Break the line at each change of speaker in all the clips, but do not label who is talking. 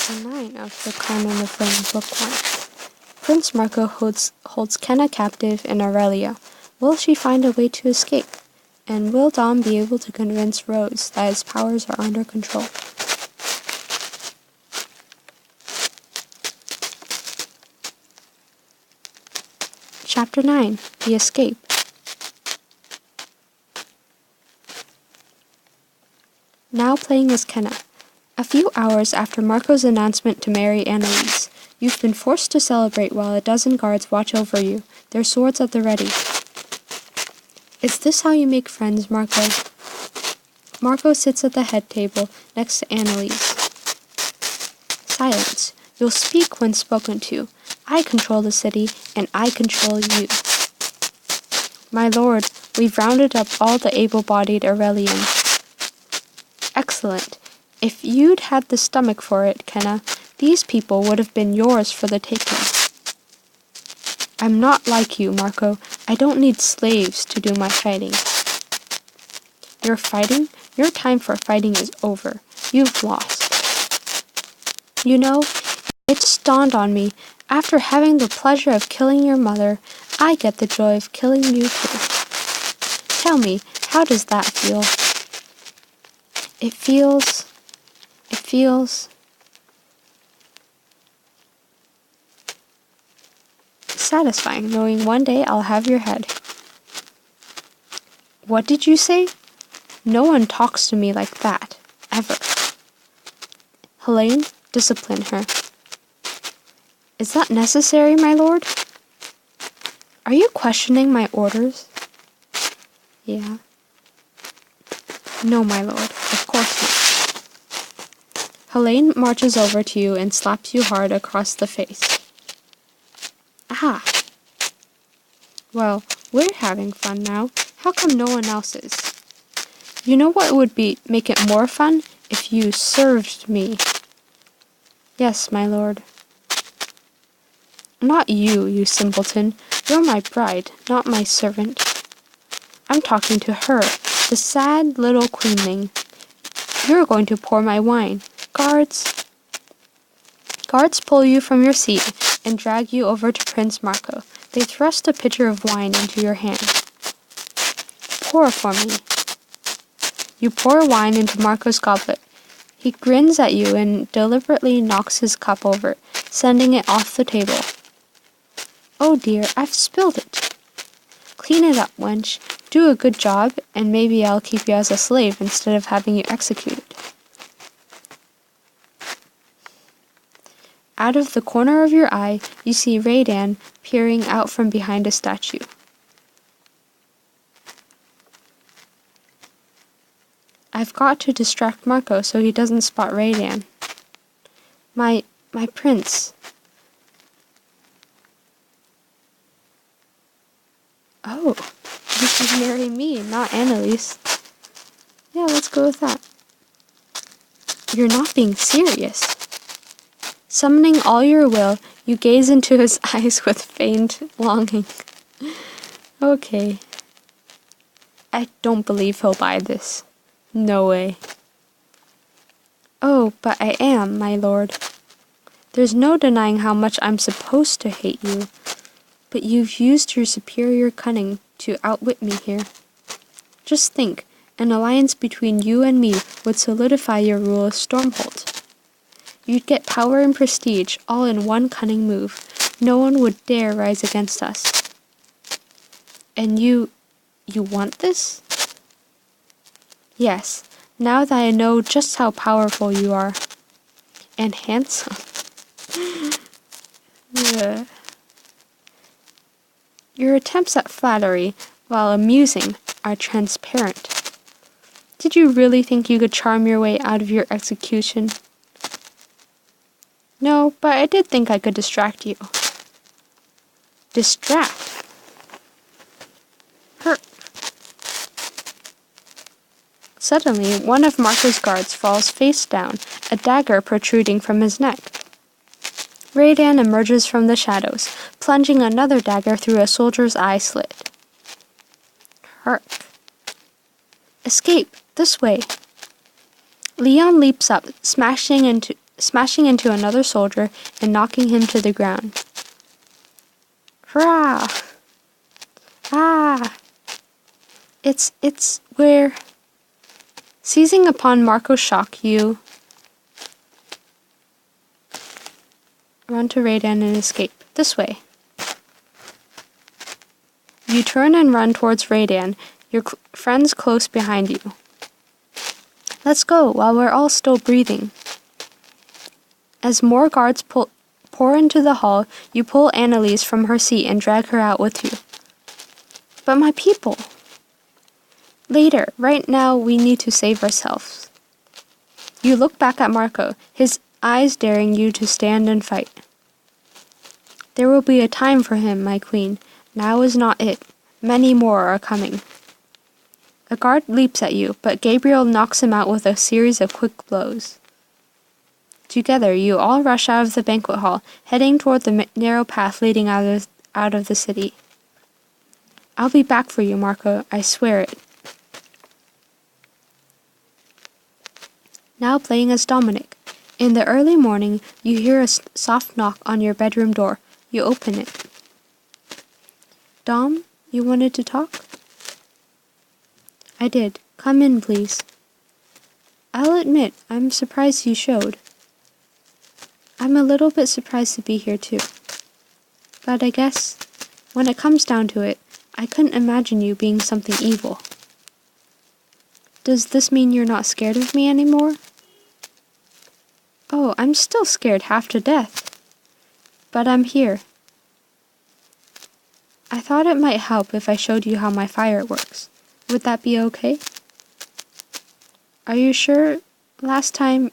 Chapter 9 of The Crown and the Flame, Book 1. Prince Marco holds Kenna captive in Aurelia. Will she find a way to escape? And will Dom be able to convince Rose that his powers are under control? Chapter 9. The Escape. Now playing as Kenna. A few hours after Marco's announcement to marry Annalise, you've been forced to celebrate while a dozen guards watch over you, their swords at the ready. Is this how you make friends, Marco? Marco sits at the head table next to Annalise. Silence. You'll speak when spoken to. I control the city, and I control you. My lord, we've rounded up all the able-bodied Aurelians. Excellent. If you'd had the stomach for it, Kenna, these people would have been yours for the taking. I'm not like you, Marco. I don't need slaves to do my fighting. You're fighting? Your time for fighting is over. You've lost. You know, it just dawned on me. After having the pleasure of killing your mother, I get the joy of killing you too. Tell me, how does that feel? It feels satisfying knowing one day I'll have your head. What did you say? No one talks to me like that, ever. Helene, discipline her. Is that necessary, my lord? Are you questioning my orders? Yeah. No, my lord, of course not. Helene marches over to you and slaps you hard across the face. Ah! Well, we're having fun now. How come no one else is? You know what would make it more fun? If you served me. Yes, my lord. Not you, you simpleton. You're my bride, not my servant. I'm talking to her, the sad little queenling. You're going to pour my wine. Guards pull you from your seat and drag you over to Prince Marco. They thrust a pitcher of wine into your hand. Pour for me. You pour wine into Marco's goblet. He grins at you and deliberately knocks his cup over, sending it off the table. Oh dear, I've spilled it. Clean it up, wench. Do a good job, and maybe I'll keep you as a slave instead of having you executed. Out of the corner of your eye, you see Raydan peering out from behind a statue. I've got to distract Marco so he doesn't spot Raydan. My prince. Oh, you should marry me, not Annalise. Yeah, let's go with that. You're not being serious. Summoning all your will, you gaze into his eyes with faint longing. Okay. I don't believe he'll buy this. No way. Oh, but I am, my lord. There's no denying how much I'm supposed to hate you, but you've used your superior cunning to outwit me here. Just think, an alliance between you and me would solidify your rule of Stormholt. You'd get power and prestige all in one cunning move. No one would dare rise against us. And you want this? Yes, now that I know just how powerful you are. And handsome. Your attempts at flattery, while amusing, are transparent. Did you really think you could charm your way out of your execution? No, but I did think I could distract you. Distract? Hurt. Suddenly, one of Marco's guards falls face down, a dagger protruding from his neck. Raydan emerges from the shadows, plunging another dagger through a soldier's eye slit. Hark. Escape! This way! Leon leaps up, smashing into smashing into another soldier and knocking him to the ground. Hurrah! Ah! It's where... Seizing upon Marco's shock, you run to Radan and escape. This way. You turn and run towards Radan, your friends close behind you. Let's go, while we're all still breathing. As more guards pour into the hall, you pull Annalise from her seat and drag her out with you. But my people! Later, right now we need to save ourselves. You look back at Marco, his eyes daring you to stand and fight. There will be a time for him, my queen. Now is not it. Many more are coming. A guard leaps at you, but Gabriel knocks him out with a series of quick blows. Together, you all rush out of the banquet hall, heading toward the narrow path leading out of the city. I'll be back for you, Marco. I swear it. Now playing as Dominic. In the early morning, you hear a soft knock on your bedroom door. You open it. Dom, you wanted to talk? I did. Come in, please. I'll admit, I'm surprised you showed. I'm a little bit surprised to be here too. But I guess, when it comes down to it, I couldn't imagine you being something evil. Does this mean you're not scared of me anymore? Oh, I'm still scared half to death. But I'm here. I thought it might help if I showed you how my fire works. Would that be okay? Are you sure? Last time,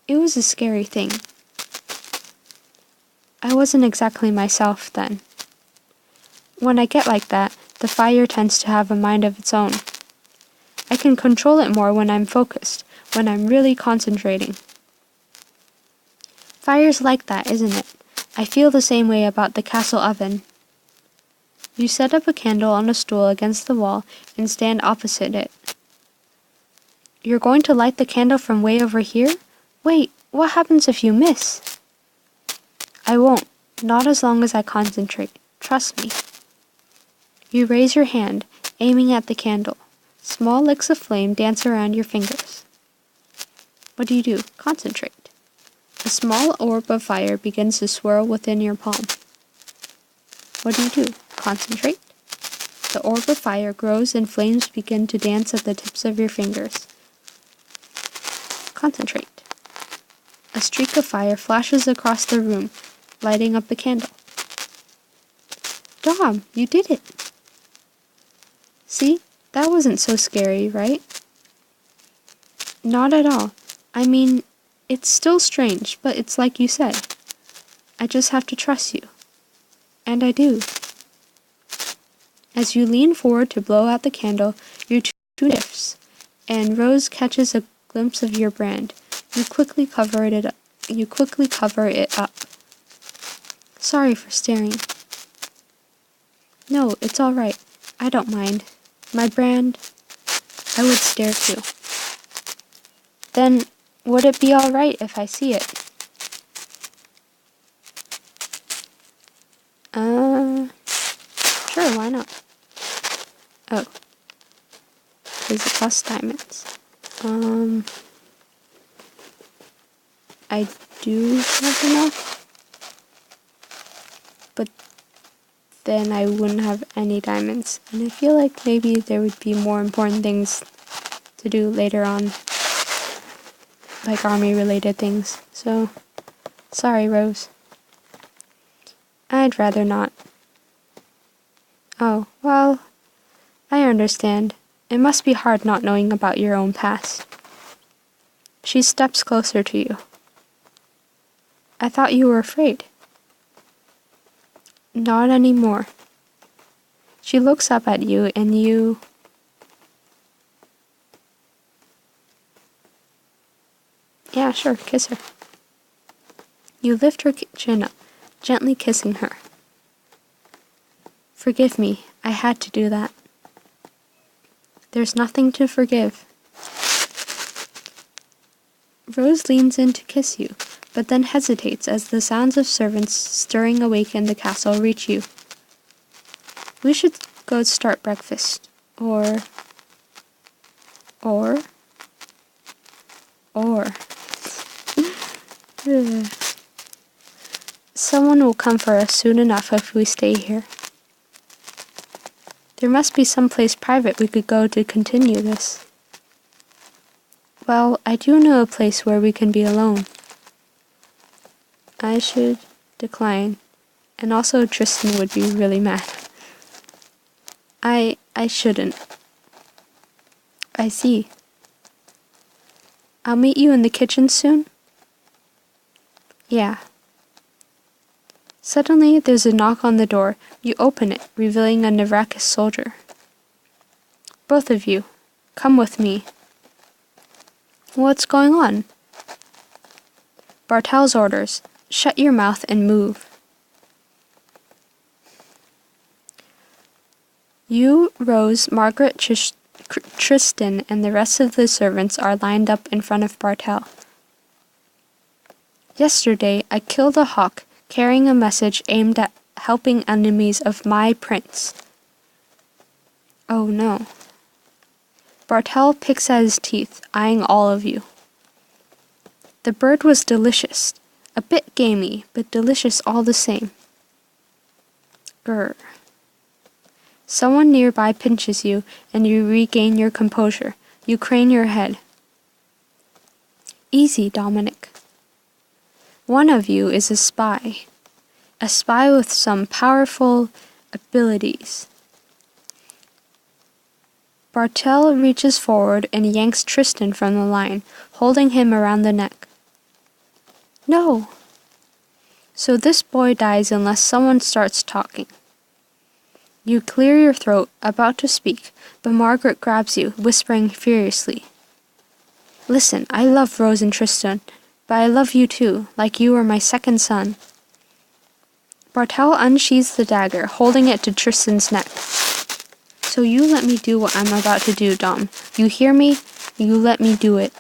it was a scary thing. I wasn't exactly myself then. When I get like that, the fire tends to have a mind of its own. I can control it more when I'm focused, when I'm really concentrating. Fire's like that, isn't it? I feel the same way about the castle oven. You set up a candle on a stool against the wall and stand opposite it. You're going to light the candle from way over here? Wait, what happens if you miss? I won't. Not as long as I concentrate. Trust me. You raise your hand, aiming at the candle. Small licks of flame dance around your fingers. What do? Concentrate. A small orb of fire begins to swirl within your palm. What do? Concentrate. The orb of fire grows and flames begin to dance at the tips of your fingers. Concentrate. A streak of fire flashes across the room, lighting up the candle. Dom, you did it! See? That wasn't so scary, right? Not at all. I mean, it's still strange, but it's like you said. I just have to trust you. And I do. As you lean forward to blow out the candle, your two shifts, and Rose catches a glimpse of your brand. You quickly cover it up. Sorry for staring. No, it's all right. I don't mind. My brand, I would stare too. Then, would it be all right if I see it? Sure, why not? Oh. Does it cost diamonds? I do have enough. But then I wouldn't have any diamonds. And I feel like maybe there would be more important things to do later on. Like army-related things. So, sorry, Rose. I'd rather not. Oh, well, I understand. It must be hard not knowing about your own past. She steps closer to you. I thought you were afraid. Not anymore. She looks up at you and you... Yeah, sure, kiss her. You lift her chin up, gently kissing her. Forgive me, I had to do that. There's nothing to forgive. Rose leans in to kiss you, but then hesitates as the sounds of servants stirring awake in the castle reach you. We should go start breakfast. Or... Someone will come for us soon enough if we stay here. There must be some place private we could go to continue this. Well, I do know a place where we can be alone. I should decline, and also Tristan would be really mad. I shouldn't. I see. I'll meet you in the kitchen soon? Yeah. Suddenly, there's a knock on the door. You open it, revealing a Navrakis soldier. Both of you, come with me. What's going on? Bartel's orders. Shut your mouth and move. You, Rose, Margaret, Tristan, and the rest of the servants are lined up in front of Bartel. Yesterday, I killed a hawk, carrying a message aimed at helping enemies of my prince. Oh no. Bartel picks at his teeth, eyeing all of you. The bird was delicious. A bit gamey, but delicious all the same. Grr. Someone nearby pinches you, and you regain your composure. You crane your head. Easy, Dominic. One of you is a spy. A spy with some powerful abilities. Bartel reaches forward and yanks Tristan from the line, holding him around the neck. No! So this boy dies unless someone starts talking. You clear your throat, about to speak, but Margaret grabs you, whispering furiously. Listen, I love Rose and Tristan, but I love you too, like you are my second son. Bartel unsheathes the dagger, holding it to Tristan's neck. So you let me do what I'm about to do, Dom. You hear me? You let me do it.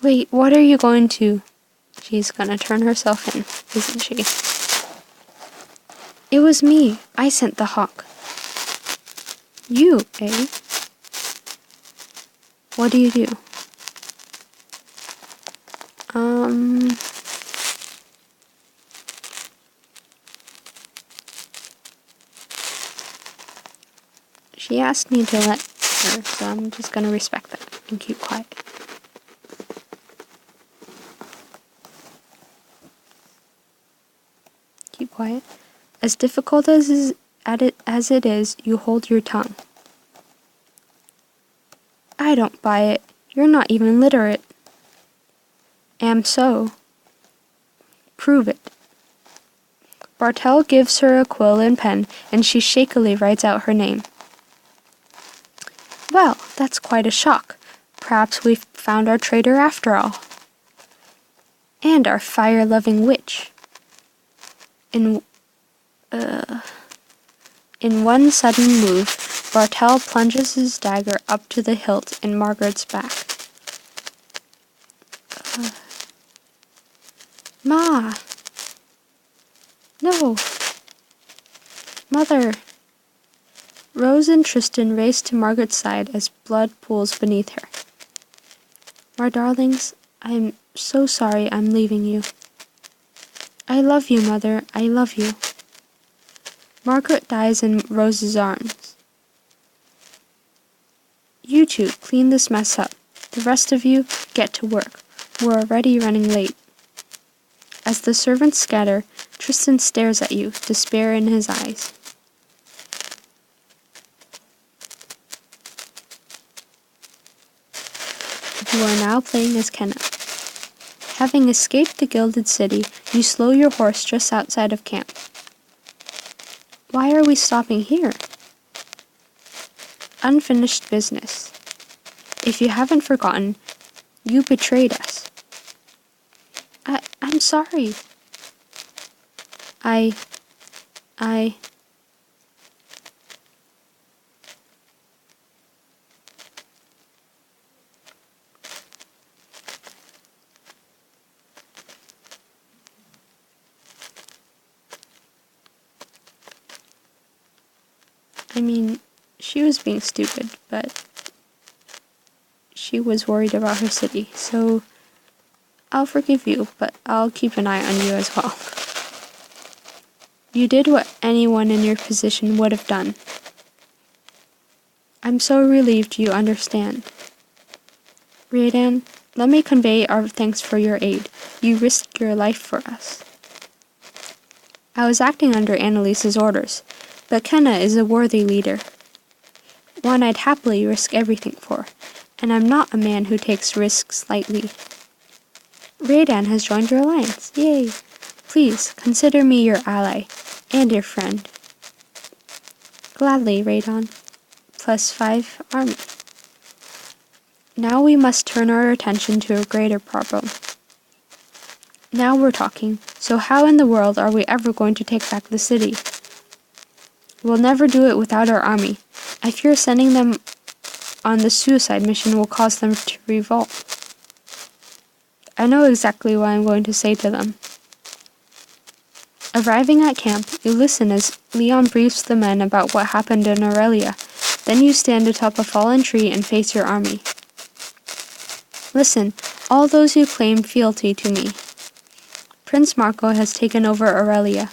Wait, what are you going to? She's gonna turn herself in, isn't she? It was me. I sent the hawk. You, eh? What do you do? She asked me to let her, so I'm just gonna respect that and keep quiet. Keep quiet. As difficult as it is, you hold your tongue. I don't buy it. You're not even literate. Am so. Prove it. Bartel gives her a quill and pen, and she shakily writes out her name. Well, that's quite a shock. Perhaps we've found our traitor after all. And our fire-loving witch. In one sudden move, Bartel plunges his dagger up to the hilt in Margaret's back. Ma! No! Mother! Rose and Tristan race to Margaret's side as blood pools beneath her. My darlings, I'm so sorry I'm leaving you. I love you, Mother, I love you. Margaret dies in Rose's arms. You two clean this mess up. The rest of you get to work. We're already running late. As the servants scatter, Tristan stares at you, despair in his eyes. You are now playing as Kenna. Having escaped the Gilded City, you slow your horse just outside of camp. Why are we stopping here? Unfinished business. If you haven't forgotten, you betrayed us. I'm sorry. I... I mean, she was being stupid, but she was worried about her city, so I'll forgive you, but I'll keep an eye on you as well. You did what anyone in your position would have done. I'm so relieved you understand. Raodan, let me convey our thanks for your aid. You risked your life for us. I was acting under Annalise's orders, but Kenna is a worthy leader. One I'd happily risk everything for, and I'm not a man who takes risks lightly. Raodan has joined your alliance. Yay! Please, consider me your ally, and your friend. Gladly, Raodan. +5 army. Now we must turn our attention to a greater problem. Now we're talking, so how in the world are we ever going to take back the city? We'll never do it without our army. I fear sending them on the suicide mission will cause them to revolt. I know exactly what I'm going to say to them. Arriving at camp, you listen as Leon briefs the men about what happened in Aurelia. Then you stand atop a fallen tree and face your army. Listen, all those who claim fealty to me. Prince Marco has taken over Aurelia.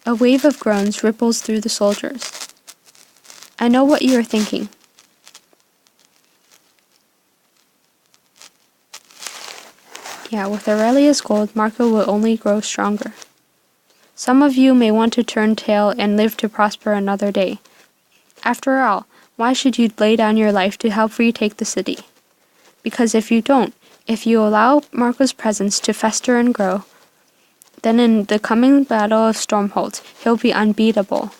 A wave of groans ripples through the soldiers. I know what you are thinking. Yeah, with Aurelia's gold, Marco will only grow stronger. Some of you may want to turn tail and live to prosper another day. After all, why should you lay down your life to help retake the city? Because if you don't, if you allow Marco's presence to fester and grow, then in the coming Battle of Stormholt, he'll be unbeatable.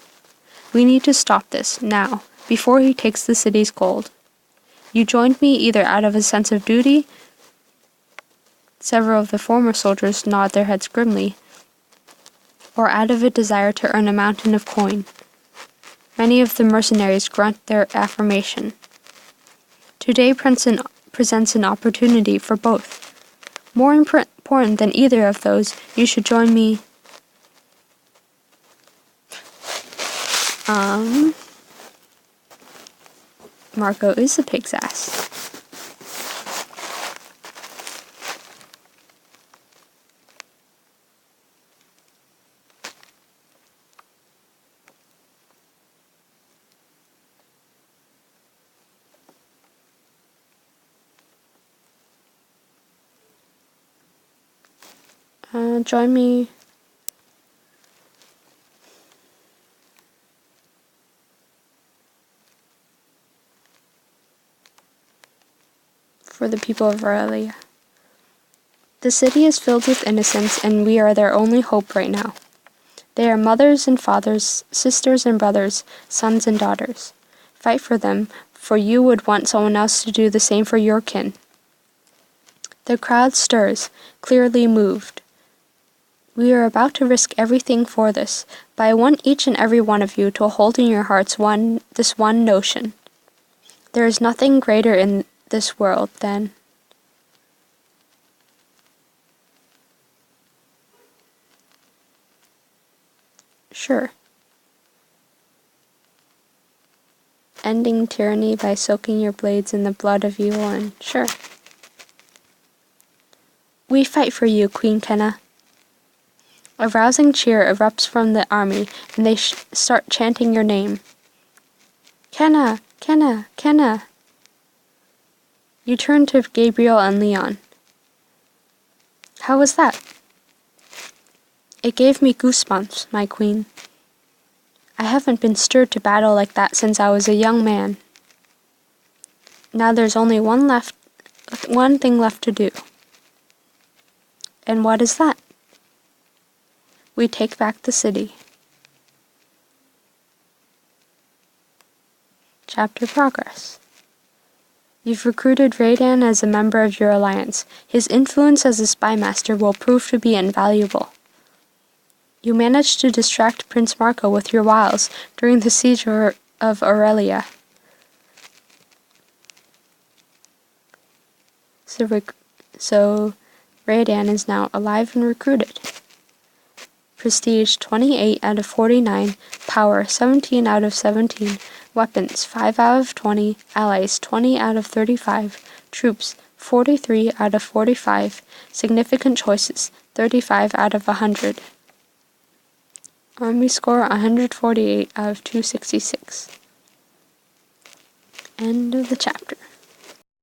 We need to stop this, now, before he takes the city's gold. You joined me either out of a sense of duty, several of the former soldiers nod their heads grimly, or out of a desire to earn a mountain of coin. Many of the mercenaries grunt their affirmation. Today presents an opportunity for both. More important than either of those, you should join me. Marco is a pig's ass. Join me. For the people of Aurelia. The city is filled with innocents, and we are their only hope right now. They are mothers and fathers, sisters and brothers, sons and daughters. Fight for them, for you would want someone else to do the same for your kin. The crowd stirs, clearly moved. We are about to risk everything for this, but I want each and every one of you to hold in your hearts this one notion. There is nothing greater in this world than sure. Ending tyranny by soaking your blades in the blood of evil and sure. We fight for you, Queen Kenna. A rousing cheer erupts from the army, and they start chanting your name. Kenna! Kenna! Kenna! You turn to Gabriel and Leon. How was that? It gave me goosebumps, my queen. I haven't been stirred to battle like that since I was a young man. Now there's only one thing left to do. And what is that? We take back the city. Chapter Progress. You've recruited Raodan as a member of your alliance. His influence as a spy master will prove to be invaluable. You managed to distract Prince Marco with your wiles during the siege of Aurelia. So Raodan is now alive and recruited. Prestige 28 out of 49. Power 17 out of 17. Weapons 5 out of 20. Allies 20 out of 35. Troops 43 out of 45. Significant choices 35 out of 100. Army score 148 out of 266. End of the chapter.